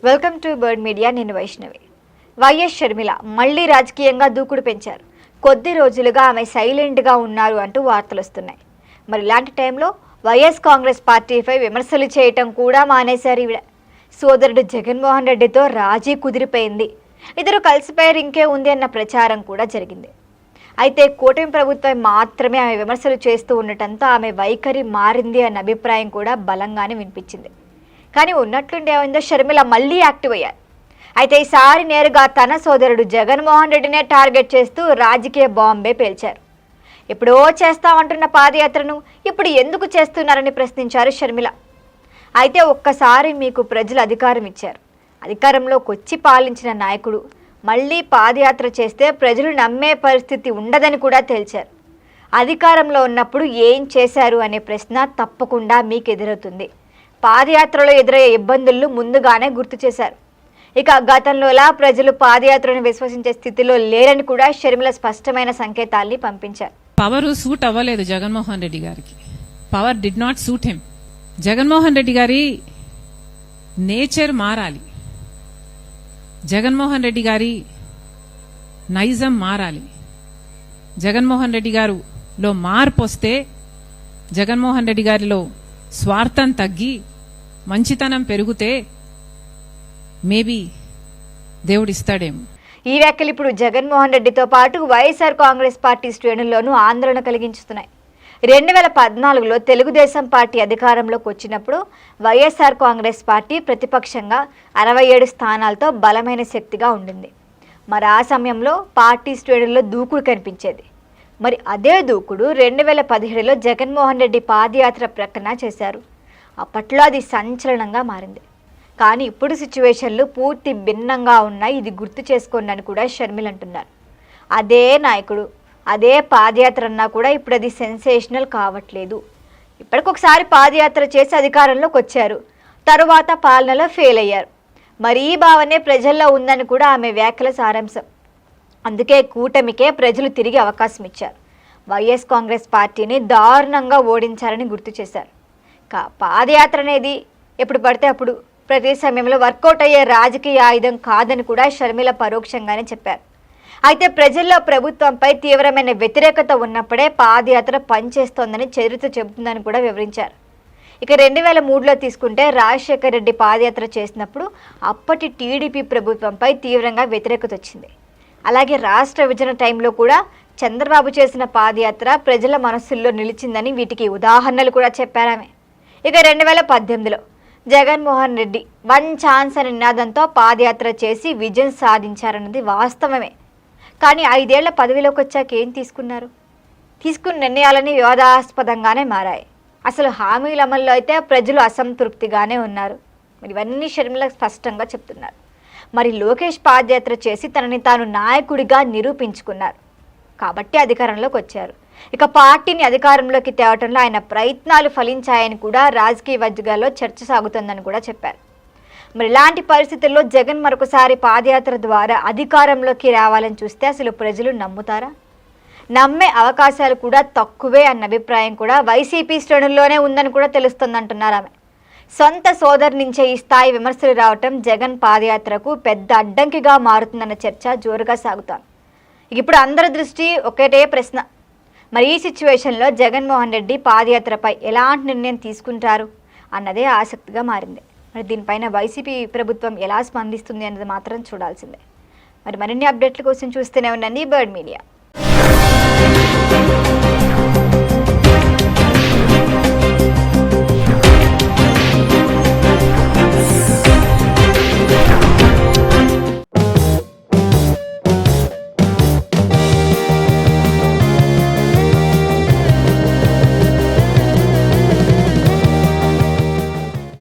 Welcome to bird media. నేను Vaishnavi. YS Sharmila మళ్లీ రాజకీయంగా దూకుడు పెంచారు. కొద్ది రోజులుగా ఆమె సైలెంట్గా ఉన్నారు అంటూ వార్తలు వస్తున్నాయి. మరి ఇలాంటి టైంలో వైఎస్ కాంగ్రెస్ పార్టీపై విమర్శలు చేయటం కూడా మానేశారు. ఈవిడ సోదరుడు జగన్మోహన్ రెడ్డితో రాజీ కుదిరిపోయింది. ఇద్దరు కలిసిపోయారు, ఇంకే ఉంది అన్న ప్రచారం కూడా జరిగింది. అయితే కూటమి ప్రభుత్వం మాత్రమే ఆమె విమర్శలు చేస్తూ ఉండటంతో ఆమె వైఖరి మారింది అన్న అభిప్రాయం కూడా బలంగానే వినిపించింది. కానీ ఉన్నట్లుండి ఏమైందో షర్మిల మళ్ళీ యాక్టివ్ అయ్యారు. అయితే ఈసారి నేరుగా తన సోదరుడు జగన్మోహన్ రెడ్డినే టార్గెట్ చేస్తూ రాజకీయ బాంబే పేల్చారు. ఎప్పుడో చేస్తామంటున్న పాదయాత్రను ఇప్పుడు ఎందుకు చేస్తున్నారని ప్రశ్నించారు షర్మిల. అయితే ఒక్కసారి మీకు ప్రజలు అధికారం ఇచ్చారు, అధికారంలోకి వచ్చి పాలించిన నాయకుడు మళ్ళీ పాదయాత్ర చేస్తే ప్రజలు నమ్మే పరిస్థితి ఉండదని కూడా తేల్చారు. అధికారంలో ఉన్నప్పుడు ఏం చేశారు అనే ప్రశ్న తప్పకుండా మీకు ఎదురవుతుంది. పాదయాత్రలో ఎదురయ్యే ఇబ్బందులను ముందుగానే గుర్తు చేశారు. ఇక గతంలోలా ప్రజలు పాదయాత్రను విశ్వసించే స్థితిలో లేరని కూడా షర్మిల స్పష్టమైన సంకేతాల్ని పంపించారు. పవర్ సూట్ అవ్వలేదు జగన్మోహన్ రెడ్డి గారికి. Power did not suit him. Jaganmohan Reddy గారి నేచర్ మారాలి, జగన్మోహన్ రెడ్డి గారి నైజం మారాలి. జగన్మోహన్ రెడ్డి గారిలో మార్పు వస్తే, జగన్మోహన్ రెడ్డి గారిలో స్వార్థం తగ్గి మంచితనం పెరిగితే మేబీ దేవుడిస్తాడేమో. ఈ వ్యాఖ్యలు ఇప్పుడు జగన్మోహన్ రెడ్డితో పాటు వైఎస్ఆర్ కాంగ్రెస్ పార్టీ శ్రేణుల్లోనూ ఆందోళన కలిగించుతున్నాయి. 2014లో తెలుగుదేశం పార్టీ అధికారంలోకి వచ్చినప్పుడు వైఎస్ఆర్ కాంగ్రెస్ పార్టీ ప్రతిపక్షంగా 67 స్థానాలతో బలమైన శక్తిగా ఉండింది. మరి ఆ సమయంలో పార్టీ శ్రేణుల్లో దూకుడు కనిపించేది. మరి అదే దూకుడు 2017లో జగన్మోహన్ రెడ్డి పాదయాత్ర ప్రకటన చేశారు. అప్పట్లో అది సంచలనంగా మారింది. కానీ ఇప్పుడు సిచ్యువేషన్లు పూర్తి భిన్నంగా ఉన్నాయి, ఇది గుర్తు చేసుకోండి అని కూడా షర్మిల అంటున్నారు. అదే నాయకుడు, అదే పాదయాత్ర అన్నా కూడా ఇప్పుడు అది సెన్సేషనల్ కావట్లేదు. ఇప్పటికొకసారి పాదయాత్ర చేసి అధికారంలోకి వచ్చారు, తరువాత పాలనలో ఫెయిల్ అయ్యారు. మరి ఈ భావనే ప్రజల్లో ఉందని కూడా ఆమె వ్యాఖ్యల సారాంశం. అందుకే కూటమికే ప్రజలు తిరిగి అవకాశం ఇచ్చారు. వైఎస్ కాంగ్రెస్ పార్టీని దారుణంగా ఓడించారని గుర్తు చేశారు. పాదయాత్ర అనేది ఎప్పుడు పడితే అప్పుడు ప్రతి సమయంలో వర్కౌట్ అయ్యే రాజకీయ ఆయుధం కాదని కూడా షర్మిల పరోక్షంగానే చెప్పారు. అయితే ప్రజల్లో ప్రభుత్వంపై తీవ్రమైన వ్యతిరేకత ఉన్నప్పుడే పాదయాత్ర పనిచేస్తోందని చరిత్ర చెబుతుందని కూడా వివరించారు. ఇక 2003లో తీసుకుంటే రాజశేఖర్ రెడ్డి పాదయాత్ర చేసినప్పుడు అప్పటి టీడీపీ ప్రభుత్వంపై తీవ్రంగా వ్యతిరేకత వచ్చింది. అలాగే రాష్ట్ర విభజన టైంలో కూడా చంద్రబాబు చేసిన పాదయాత్ర ప్రజల మనస్సుల్లో నిలిచిందని వీటికి ఉదాహరణలు కూడా చెప్పారామె. ఇక 2018లో జగన్మోహన్ రెడ్డి వన్ ఛాన్స్ అనే నినాదంతో పాదయాత్ర చేసి విజయం సాధించారన్నది వాస్తవమే. కానీ 5 ఏళ్ల పదవిలోకి వచ్చాక ఏం తీసుకున్న నిర్ణయాలని వివాదాస్పదంగానే మారాయి. అసలు హామీల అమల్లో అయితే ప్రజలు అసంతృప్తిగానే ఉన్నారు. మరి ఇవన్నీ షర్మిల స్పష్టంగా చెప్తున్నారు. మరి లోకేష్ పాదయాత్ర చేసి తనని తాను నాయకుడిగా నిరూపించుకున్నారు కాబట్టి అధికారంలోకి వచ్చారు. ఇక పార్టీని అధికారంలోకి తేవటంలో ఆయన ప్రయత్నాలు ఫలించాయని కూడా రాజకీయ వర్గాల్లో చర్చ సాగుతుందని కూడా చెప్పారు. మరి ఇలాంటి పరిస్థితుల్లో జగన్ మరొకసారి పాదయాత్ర ద్వారా అధికారంలోకి రావాలని చూస్తే అసలు ప్రజలు నమ్ముతారా? నమ్మే అవకాశాలు కూడా తక్కువే అన్న అభిప్రాయం కూడా వైసీపీ శ్రేణుల్లోనే ఉందని కూడా తెలుస్తుందంటున్నారు ఆమె. సొంత సోదరు నుంచే ఈ స్థాయి విమర్శలు రావటం జగన్ పాదయాత్రకు పెద్ద అడ్డంకిగా మారుతుందన్న చర్చ జోరుగా సాగుతాం. ఇప్పుడు అందరి దృష్టి ఒకటే ప్రశ్న, మరి ఈ సిచ్యువేషన్లో జగన్మోహన్ రెడ్డి పాదయాత్రపై ఎలాంటి నిర్ణయం తీసుకుంటారు అన్నదే ఆసక్తిగా మారింది. మరి దీనిపైన వైసీపీ ప్రభుత్వం ఎలా స్పందిస్తుంది అన్నది మాత్రం చూడాల్సిందే. మరి మరిన్ని అప్డేట్ల కోసం చూస్తూనే ఉండండి బర్డ్ మీడియా.